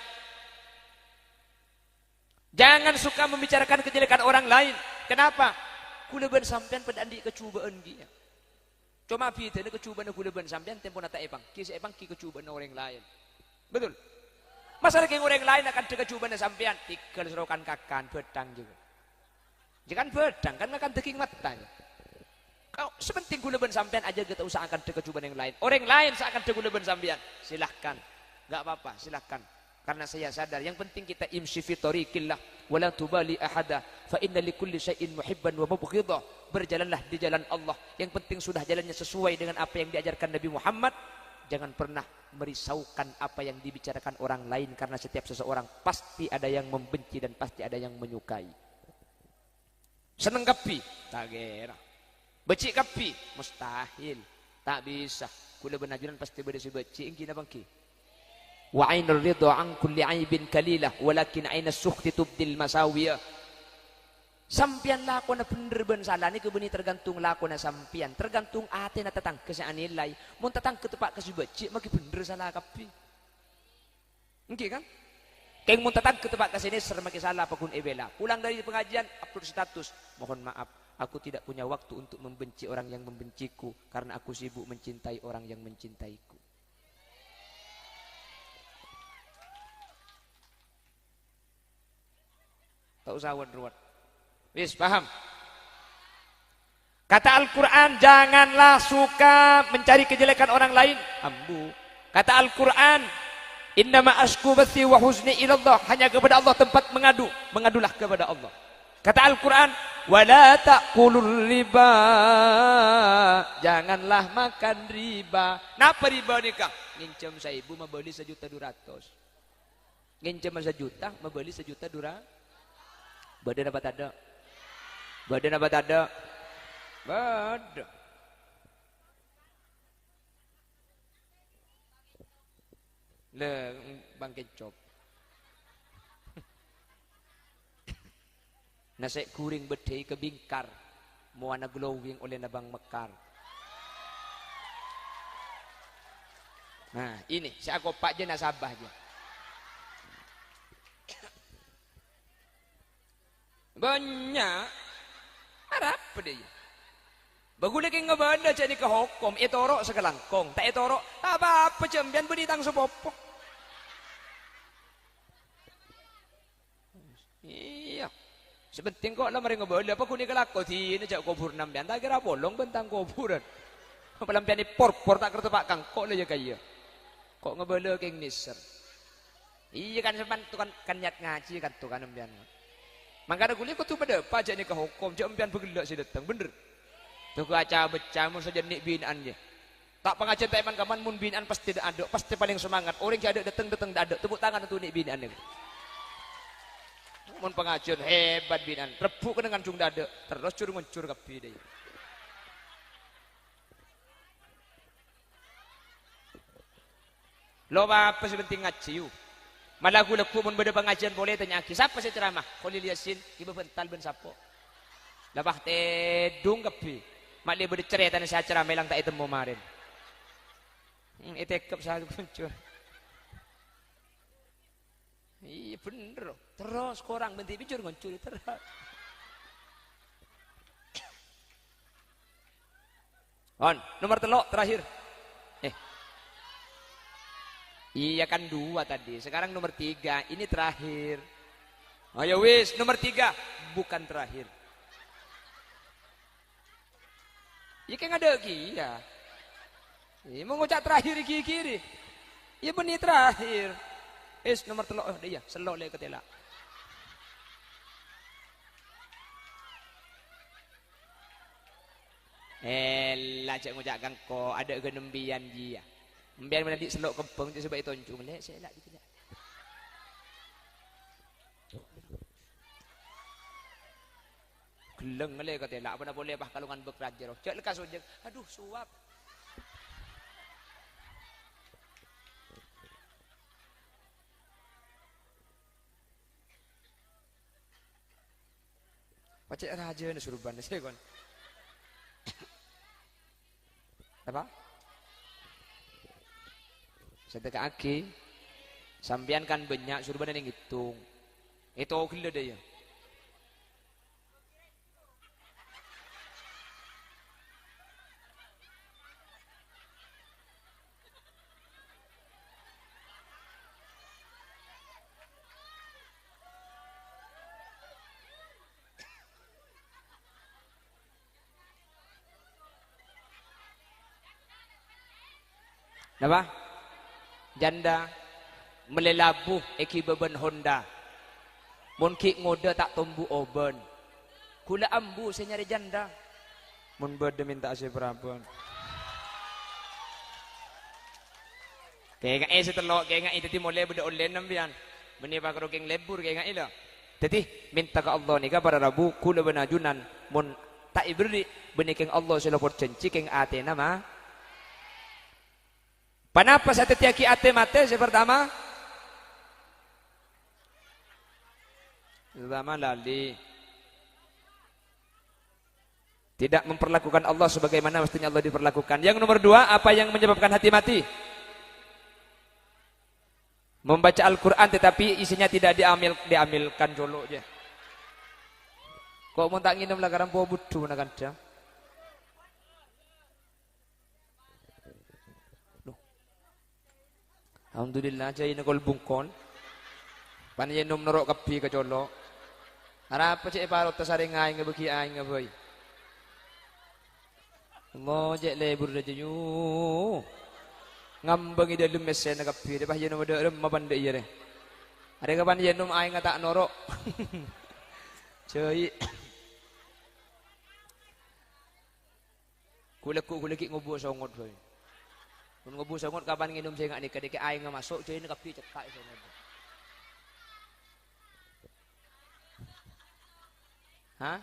Jangan suka membicarakan kejelekan orang lain. Kenapa? Kuleban sampean pada andi kecubaan dia. Cuma pita ne kecubaan kuleban sampean tempo nata epang. Kis epang ki kecubaan orang lain. Betul. Masalah keng orang lain akan kecubaan sampean tikal serokan kakan bedang juga. Jangan bedang kan akan teking matanya. Kau sepenting kuleban sampean aja kita usahakan kecubaan yang lain. Orang lain seakan kuleban sampean. Silahkan. Enggak apa-apa, silahkan. Karena saya sadar yang penting kita imshi fi tariqillah wala tubali ahada fa inna likulli syai'in muhibban wa mubghidah. Berjalanlah di jalan Allah. Yang penting sudah jalannya sesuai dengan apa yang diajarkan Nabi Muhammad. Jangan pernah merisaukan apa yang dibicarakan orang lain karena setiap seseorang pasti ada yang membenci dan pasti ada yang menyukai. Seneng kapi? Tak kira. Becik kapi? Mustahil. Tak bisa. Kula benajuran pasti beda si becik engki na bangki. Wa ainur ridha an kulli aibin kalilah walakin ainas sukhti tubdil masawiyah. Sampian lako na bener ben salah ni kebeni tergantung lako na sampian, tergantung ate na tatang ke sa anilay. Mun tatang ke tepak ke si becik maki bener salah kapi. Engki kan? Keng mun tatang ke tepak ke sini ser maki salah pakun ebela. Pulang dari pengajian upload status, mohon maaf, aku tidak punya waktu untuk membenci orang yang membenciku karena aku sibuk mencintai orang yang mencintaiku. Tak usah ruwet. Wis paham? Kata Al-Quran, janganlah suka mencari kejelekan orang lain. Ambu. Kata Al-Quran, innama ashku bathi wa huzni ilallah. Hanya kepada Allah tempat mengadu. Mengadulah kepada Allah. Kata Al-Quran, wala ta'kulul riba. Janganlah makan riba. Napa riba nikah? Ngincam 1.000 membeli 1.200.000. Ngincam 1 juta membeli 1.200.000. Badan apa tak ada? Badan apa tak ada? Badan. Le bang kecop. Nasi kuring bedai ke bingkar. Muana glowing oleh nabang mekar. Nah ini si aku pak je nasabah je. Banyak harap dia. Bagula keng ngabanda jadi ke hukum etorok sekelangkong tak etorok apa jambian berditang sepopo. Iya. Sebenting kok lah mereka boleh apa kuni kelako ti ini jak kubur nampian tak kira bolong bentang kuburan. Pelampian ni por tak kerta pak kangkok lah ya kaya. Kok ngebele keng niser. Iya kan sepan tu kan niat ngaji kan tu kan nampian. Mangkana kuliah kok tu pada pajak ni ke hukum jak nampian bergelak si datang bener. Tu ke acara becah mun saja nik binaan je. Tak pengajian tak iman kaman mun binaan pasti ada pasti paling semangat. Orang yang ada datang tak ada tepuk tangan untuk nik binaan ni. Mun pengajian hebat binan rebuk dengan cung dada terus cur nguncur kapi dia lo apa sebenting ngaji malah aku leku mun beda pengajian boleh tanya aki siapa saya ceramah Khalil Yasin ibu bental ben sapo labah tedung kapi mak dia beda cerita saya ceramah lang tak itemu kemarin itekep saya nguncur. Iya bener terus korang bentik bicur ngoncuri terus on nomor telok terakhir iya kan 2 tadi sekarang nomor 3 ini terakhir ayo wis nomor 3 bukan terakhir iya kan ada lagi ya iya mau ngucap terakhir kiri iya benih terakhir nomor telok dia selok le ketela. Lah cak ngujak kangko ada genembian dia. Embian mana di selok kempeng tu sebab itu toncung le selak dikit. Geleng le ketela apa boleh bah kalungan bekrajar. Cak lekas ojek. Aduh suap. Pacek raja ni suruban saya kon. Apa? Saya teka aki. Sambian kan banyak suruban yang ngitung. Itu gila dia. Apa? Janda melelabuh eki beban Honda. Mun ki ngoda tak tumbuh oben. Kula ambu saya nyari janda. Mun berde minta saya perabon. Kayak ngai setelok kayak ngai tadi mulai berde online nampian. Beni pak rokeng lebur kayak ngai lah. Tadi minta ke Allah ni pada Rabu kula benajunan mun tak iberi beni keng Allah sila porcenci keng ate nama. Kenapa saya tetiaki ate mate pertama? Pertama lali. Tidak memperlakukan Allah sebagaimana mestinya Allah diperlakukan. Yang nomor 2, apa yang menyebabkan hati mati? Membaca Al-Quran tetapi isinya tidak diambilkan jolo aja. Kok mau tak nginum lah karena bawa budu nak ada. Alhamdulillah jai nakol bungkon. Panjen nom norok kapi ke jolo. Harap cek parot tasaringai ngebagi ai ngeboy. Mo jek lebur aja yu. Ngambang ide lumes na kapi de panjen nom de mabande iya de. Ada kapan yen nom ai ngata norok. Jai. Kulek ngubu songot boy. Kun ngubu songot kapan nginum saya ngak dikit ai nga masuk jai na kapi cekak songot. Hah?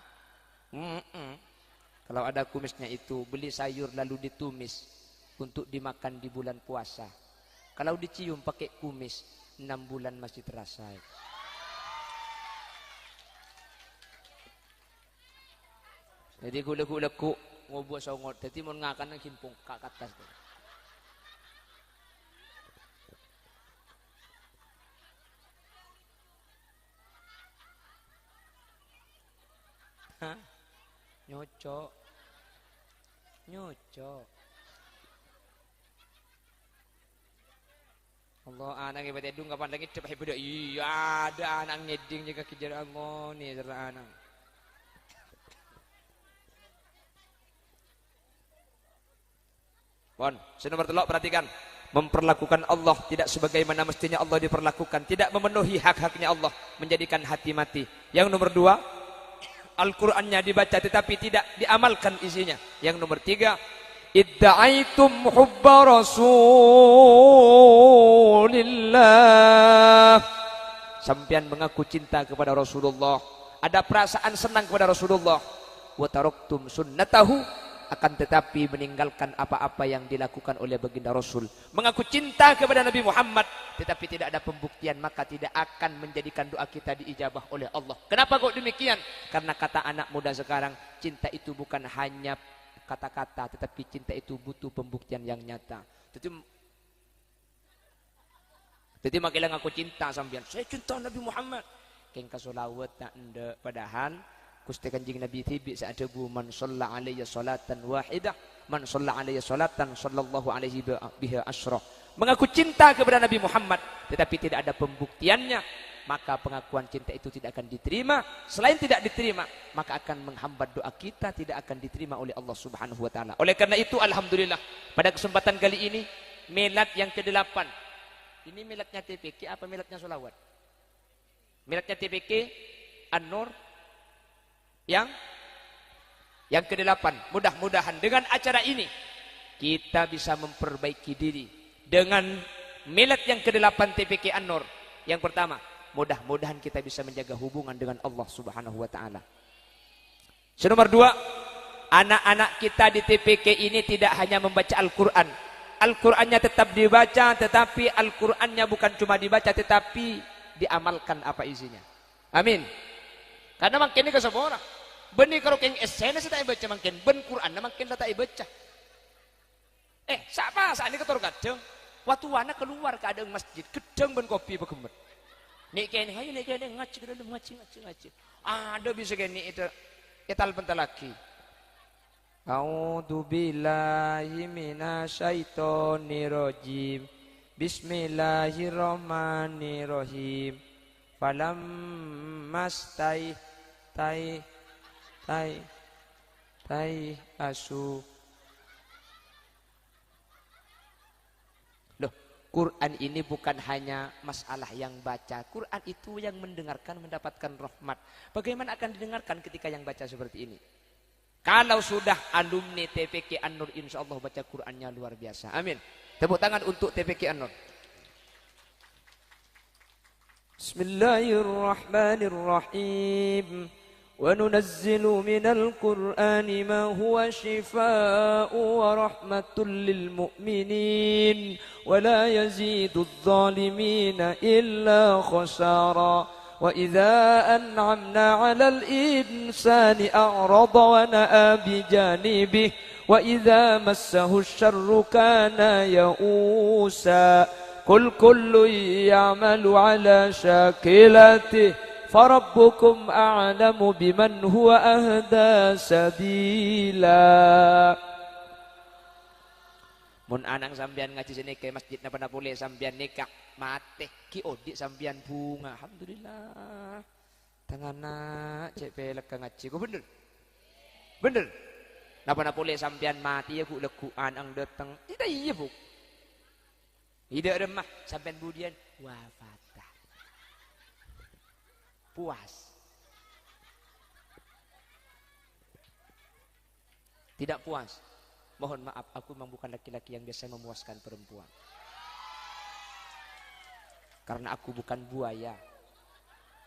Kalau ada kumisnya itu beli sayur lalu ditumis untuk dimakan di bulan puasa. Kalau dicium pakai kumis 6 bulan masih terasa. Jadi gula-gulaku ngobuh songot. Jadi mau ngakan nang himpung kak atas tu. Hah? Nyocok. Allah anak ibadah edung kapan lagi cepat ibadah. Iya ada anak ngeding juga kejar angoni serta anak. Pon, nomor telok perhatikan. Memperlakukan Allah tidak sebagaimana mestinya Allah diperlakukan, tidak memenuhi hak-haknya Allah, menjadikan hati mati. Yang nomor dua, Al-Qur'annya dibaca tetapi tidak diamalkan isinya. Yang nomor tiga, idda'aitum hubba Rasulillah. Sampian mengaku cinta kepada Rasulullah, ada perasaan senang kepada Rasulullah. Wa taraktum sunnatahu, akan tetapi meninggalkan apa-apa yang dilakukan oleh baginda Rasul. Mengaku cinta kepada Nabi Muhammad tetapi tidak ada pembuktian, maka tidak akan menjadikan doa kita diijabah oleh Allah. Kenapa kok demikian? Karena kata anak muda sekarang, cinta itu bukan hanya kata-kata, tetapi cinta itu butuh pembuktian yang nyata. Jadi makilang aku cinta sampean, saya cinta Nabi Muhammad. Keng kasolawat tak ende, padahal Gusti Kanjeng Nabi tibi saat debu, man shalla alayya salatan wahidah, man shalla alayya salatan sallallahu alaihi biha asyrah. Mengaku cinta kepada Nabi Muhammad tetapi tidak ada pembuktiannya, maka pengakuan cinta itu tidak akan diterima. Selain tidak diterima, maka akan menghambat doa kita, tidak akan diterima oleh Allah Subhanahu wa taala. Oleh karena itu alhamdulillah pada kesempatan kali ini milad yang ke-8. Ini miladnya TPK apa miladnya sholawat? Miladnya TPK An-Nur yang ke-8. Mudah-mudahan dengan acara ini kita bisa memperbaiki diri dengan milad yang ke-8 TPK An-Nur. Yang pertama, mudah-mudahan kita bisa menjaga hubungan dengan Allah Subhanahu wa taala. Nomor 2, anak-anak kita di TPK ini tidak hanya membaca Al-Qur'an. Al-Qur'annya tetap dibaca, tetapi Al-Qur'annya bukan cuma dibaca tetapi diamalkan apa isinya. Amin. Karena makin ini ke semua orang. Benih kalau keng esena saya tak baca makin ben Quran makin tak baca. Siapa saat ini ketor gadeng? Waktu anak keluar ke ada masjid, gedeng ben kopi begemet. Nik kene hayu nik kene ngaji ke dalam ngaji. Ada bisa kene itu etal bentar lagi. A'udzu billahi minasyaitonir rajim. Bismillahirrahmanirrahim. Falam mastai tai asu. Loh, Quran ini bukan hanya masalah yang baca. Quran itu yang mendengarkan mendapatkan rahmat. Bagaimana akan didengarkan ketika yang baca seperti ini? Kalau sudah alumni TPK An-Nur, insya Allah baca Qurannya luar biasa. Amin. Tepuk tangan untuk TPK An-Nur. Bismillahirrahmanirrahim. وننزل من القرآن ما هو شفاء ورحمة للمؤمنين ولا يزيد الظالمين إلا خسارا وإذا أنعمنا على الإنسان أعرض ونأى بجانبه وإذا مسه الشر كان يئوسا قل كل يعمل على شاكلته Farabbukum a'lamu biman huwa ahda sabila. Mun anang sambian ngaji sini ke masjid napa boleh sambian nikah mate ki odik sambian bunga. Alhamdulillah. Tangana cek pelek ngaji ku bener. Bener. Napa boleh sambian mati ya ku lekuan ang datang. Tidak iya bu. Tidak remah sambian budian wafat. Puas. Tidak puas. Mohon maaf, aku memang bukan laki-laki yang biasa memuaskan perempuan. Karena aku bukan buaya.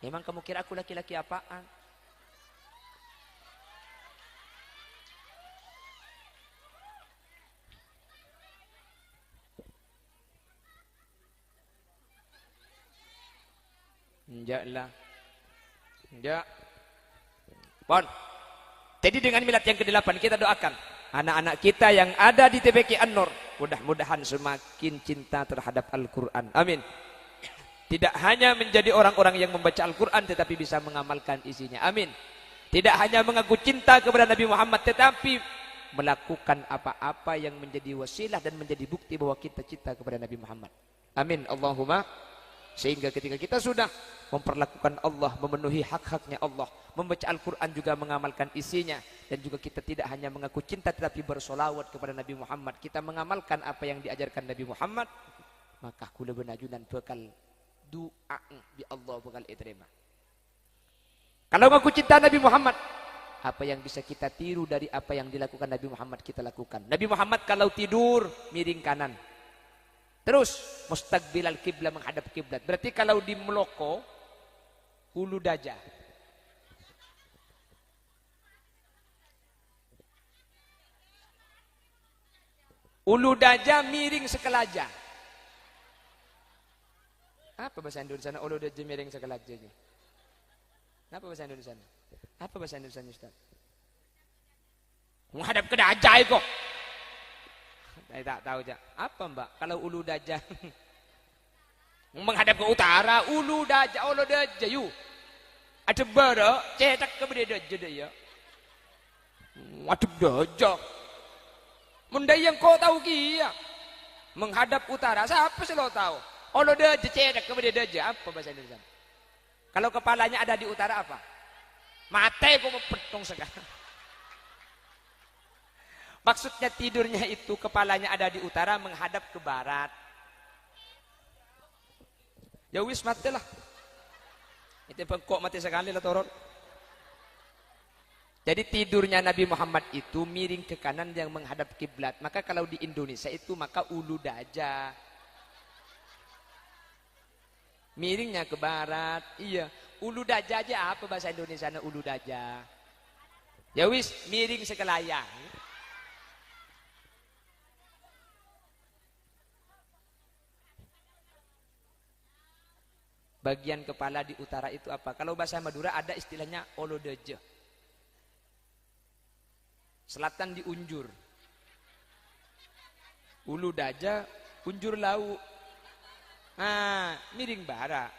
Emang kamu kira aku laki-laki apaan? Enggak lah. Enggak. Pon. Jadi dengan milad yang ke-8 kita doakan anak-anak kita yang ada di TPK An-Nur mudah-mudahan semakin cinta terhadap Al-Qur'an. Amin. Tidak hanya menjadi orang-orang yang membaca Al-Qur'an tetapi bisa mengamalkan isinya. Amin. Tidak hanya mengaku cinta kepada Nabi Muhammad tetapi melakukan apa-apa yang menjadi wasilah dan menjadi bukti bahwa kita cinta kepada Nabi Muhammad. Amin. Allahumma Sehingga ketika kita sudah memperlakukan Allah, memenuhi hak-haknya Allah, membaca Al-Quran juga mengamalkan isinya, dan juga kita tidak hanya mengaku cinta tetapi bersolawat kepada Nabi Muhammad, kita mengamalkan apa yang diajarkan Nabi Muhammad, maka kula benajunan bakal doa bi Allah bakal diterima. Kalau mengaku cinta Nabi Muhammad, apa yang bisa kita tiru dari apa yang dilakukan Nabi Muhammad kita lakukan. Nabi Muhammad kalau tidur miring kanan, terus mustaqbilal kiblat, menghadap kiblat. Berarti kalau di Meloko hulu dajah. Ulu dajah miring sekelaja. Apa bahasa Indonesia? Ulu dajah miring sekelaja. Apa bahasa Indonesia? Apa bahasa Indonesia, Ustaz? Menghadap ke dajah kok. Saya tak tahu aja. Apa mbak? Kalau ulu dajah menghadap ke utara, ulu dajah yuk. Ada bara, cetak ke beda dajah deh ya. Ada dajah. Mendai yang kau tahu kia. Menghadap utara, siapa sih lo tahu? Ulu dajah cetak ke beda dajah. Apa bahasa Indonesia? Kalau kepalanya ada di utara apa? Mate kok petong sekarang. Maksudnya tidurnya itu kepalanya ada di utara menghadap ke barat. Ya wis mati lah. Itu bengkok mati sekali lah torot. Jadi tidurnya Nabi Muhammad itu miring ke kanan yang menghadap kiblat. Maka kalau di Indonesia itu maka ulu dajah. Miringnya ke barat. Iya. Ulu dajah aja apa bahasa Indonesia ulu dajah. Ya wis miring sekelayang. Bagian kepala di utara itu apa? Kalau bahasa Madura ada istilahnya olodeje. Selatan diunjur. Ulu daja, unjur lauk. Nah, miring bara.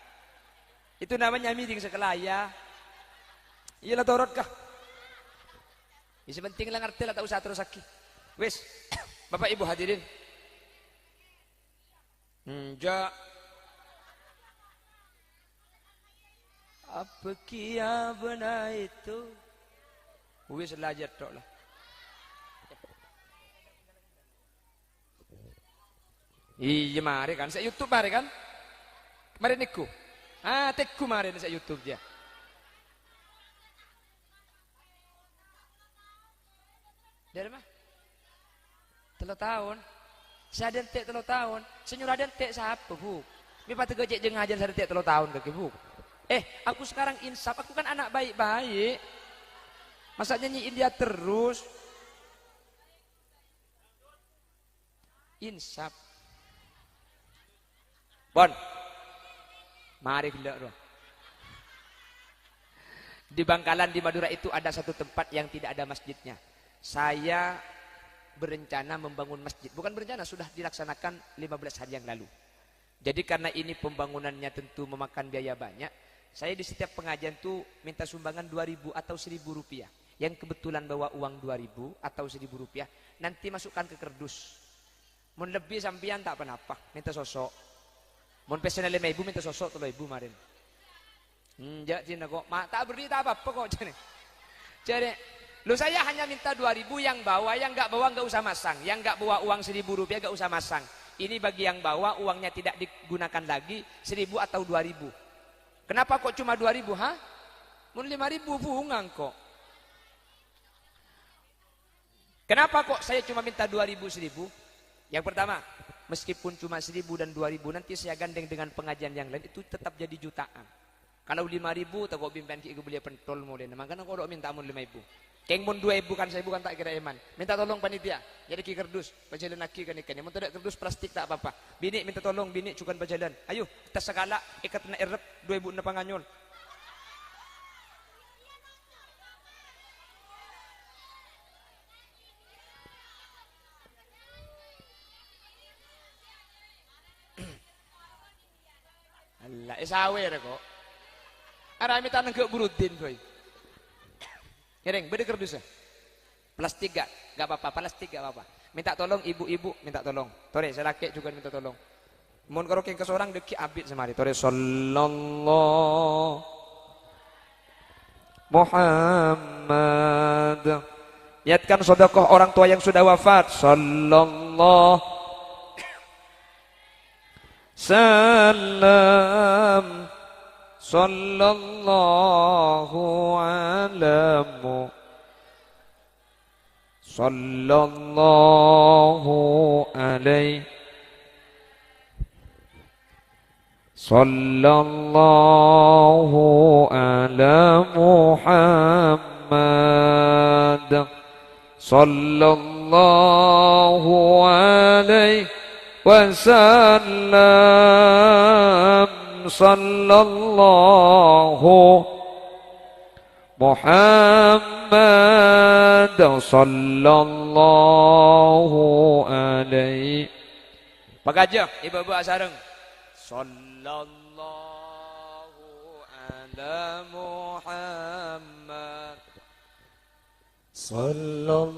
Itu namanya miring sekelaya. Iyalah torot kah? Isi penting lah ngerti lah tak usah terus lagi. Wis, Bapak Ibu hadirin. Ja. Apa kia benar itu? Wis belajar tok lah. Iya mari kan, saya YouTube mari kan. Mari niku. Teku mari saya YouTube dia. Dari mana? 3 tahun. Saya ada entek 3 tahun. Senyur ada entek siapa, Bu? Mi pati gojek jeung ngajar saya entek 3 tahun kaki, Bu. Aku sekarang insaf, aku kan anak baik-baik. Masa nyanyiin dia terus? Insaf. Bon. Mari gelak. Di Bangkalan di Madura itu ada satu tempat yang tidak ada masjidnya. Saya berencana membangun masjid. Bukan berencana, sudah dilaksanakan 15 hari yang lalu. Jadi karena ini pembangunannya tentu memakan biaya banyak, saya di setiap pengajian tuh minta sumbangan 2.000 atau 1.000 rupiah. Yang kebetulan bawa uang 2.000 atau 1.000 rupiah, nanti masukkan ke kerdus. Mun lebih sampian tak apa-apa, minta sosok. Mun pesennya 5.000 minta sosok 3.000 kemarin. Enggak cina kok, tak beri tak apa-apa kok cina. Jadi, lu saya hanya minta 2.000 yang bawa, yang nggak bawa nggak usah masang. Yang nggak bawa uang 1.000 rupiah nggak usah masang. Ini bagi yang bawa uangnya tidak digunakan lagi 1.000 atau 2.000. Kenapa kok cuma 2.000? Mun 5.000 bungang kok. Kenapa kok saya cuma minta 2.000 1.000? Yang pertama, meskipun cuma 1.000 dan 2.000 nanti saya gandeng dengan pengajian yang lain itu tetap jadi jutaan. Kalau 5.000 tak kok bimpen ki beli pentol mulai. Makanya kok dok minta mun 5.000. Keng mun 2.000 kan saya bukan tak kira iman. Minta tolong panitia. Jadi ki kerdus, bajalan laki kan ikan. Mun tidak kerdus plastik tak apa-apa. Bini minta tolong, bini cukan bajalan. Ayo, kita segala ikat na erep 2.000 na panganyol. Allah, sawer kok. Arami tanang ke burudin boy. Kereng, beda kerdus ya? Plastik gak? Gak apa-apa, plastik gak apa-apa. Minta tolong ibu-ibu, minta tolong. Tore, saya laki juga minta tolong. Mun karo ke seorang deki abid semari tore sallallahu Muhammad. Niatkan sedekah orang tua yang sudah wafat. Sallallahu salam sallallahu alamu sallallahu alaihi sallallahu ala Muhammad sallallahu alaihi wasallam sallallahu Muhammad sallallahu alaihi. Pagaja ibu-ibu asareng sallallahu ala Muhammad sallallahu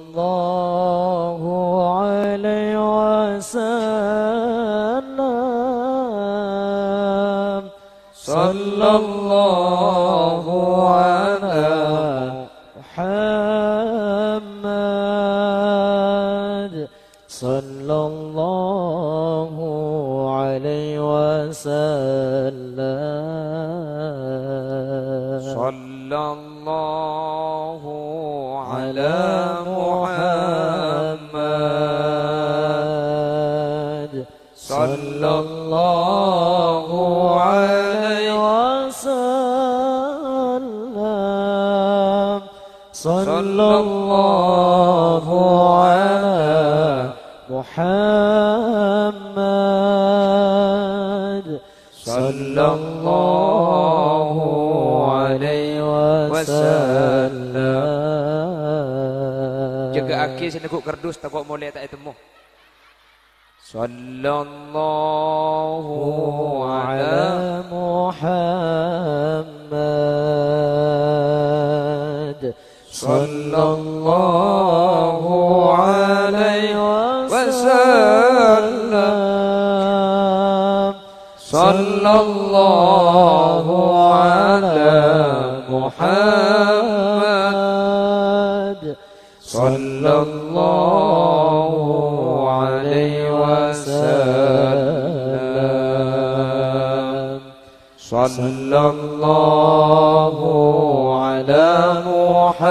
alaihi wasallam sallallahu ala Muhammad sallallahu alaihi wasallam sallallahu ala Muhammad sallallahu alaihi wasallam sallallahu ala Muhammad sallallahu alaihi wasallam. Jaga aki seneguk kerdus takut mulai tak temu. sallallahu ala Muhammad sallallahu alaihi wasallam sallallahu ala Muhammad sallallahu alaihi wasallam sallallahu ala Muhammad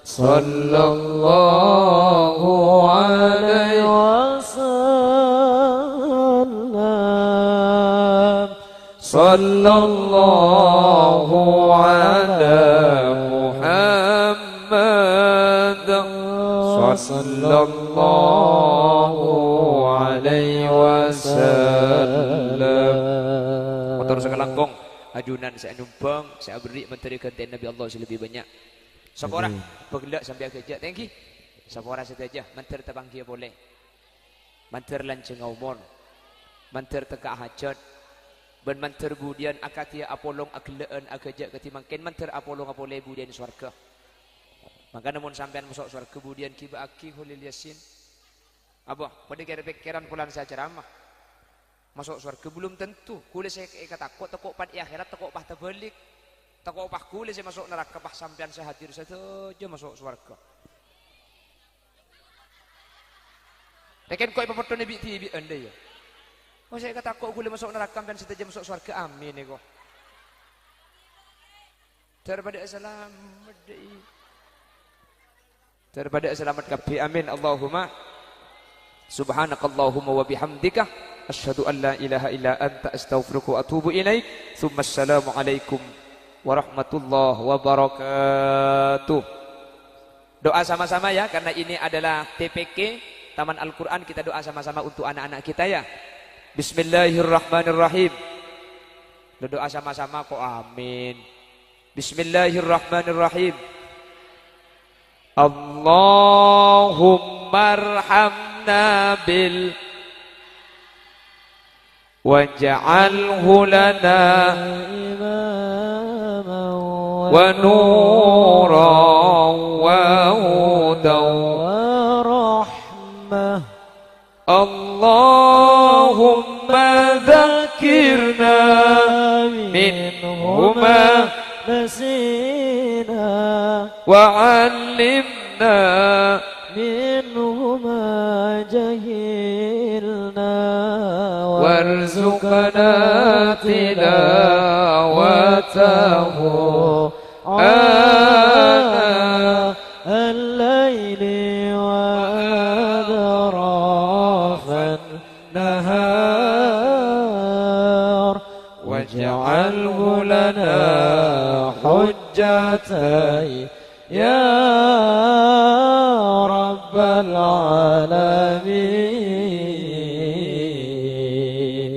sallallahu alaihi wasallam sallallahu ala Muhammad sallallahu alaihi wasallam. Motor sekalangkong ajunan saya numpang saya beri menteri konten Nabi Allah selebih banyak. Sapora bergelak sampai kerja. Thank you. Sapora saja menteri tabangki boleh. Menteri lanceng umur. Menteri tegak hajat. Ben menteri budian akatia apolong akleen akajak ketimangken menteri apolong apoleh budian swarga. Maka namun sampean masuk swarga budian kiba aki hulil yasin. Abah, pada kira-pikiran pulang saya ceramah. Masuk surga belum tentu. Kule saya takut pada akhirat takut pah terbalik. Takut pah kule saya masuk neraka pah sampean saya hadir saja masuk surga. Tekan kau ibu foto nabi TV anda ya. Oh saya takut kule masuk neraka sampean saja masuk surga. Amin ya kau. Daripada selamat kabeh. Amin Allahumma. Subhanakallahumma wa bihamdika asyhadu an la ilaha illa anta astaghfiruka wa atubu ilaik. Tsumma assalamu alaikum warahmatullahi wabarakatuh. Doa sama-sama ya karena ini adalah TPK Taman Al-Qur'an, kita doa sama-sama untuk anak-anak kita ya. Bismillahirrahmanirrahim. Doa sama-sama kok amin. Bismillahirrahmanirrahim. Allahumma arhamna bil waj'alhu lana wa nuran wa hudan wa اللهم ذكرنا منهما نسينا وعلمنا منهما جهلنا وارزقنا تلاوته آناء الليل وأطراف النهار واجعله لنا حجتين يا رب العالمين.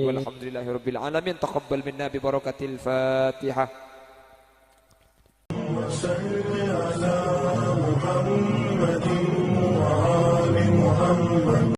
والحمد لله رب العالمين. تقبل منا ببركة الفاتحة.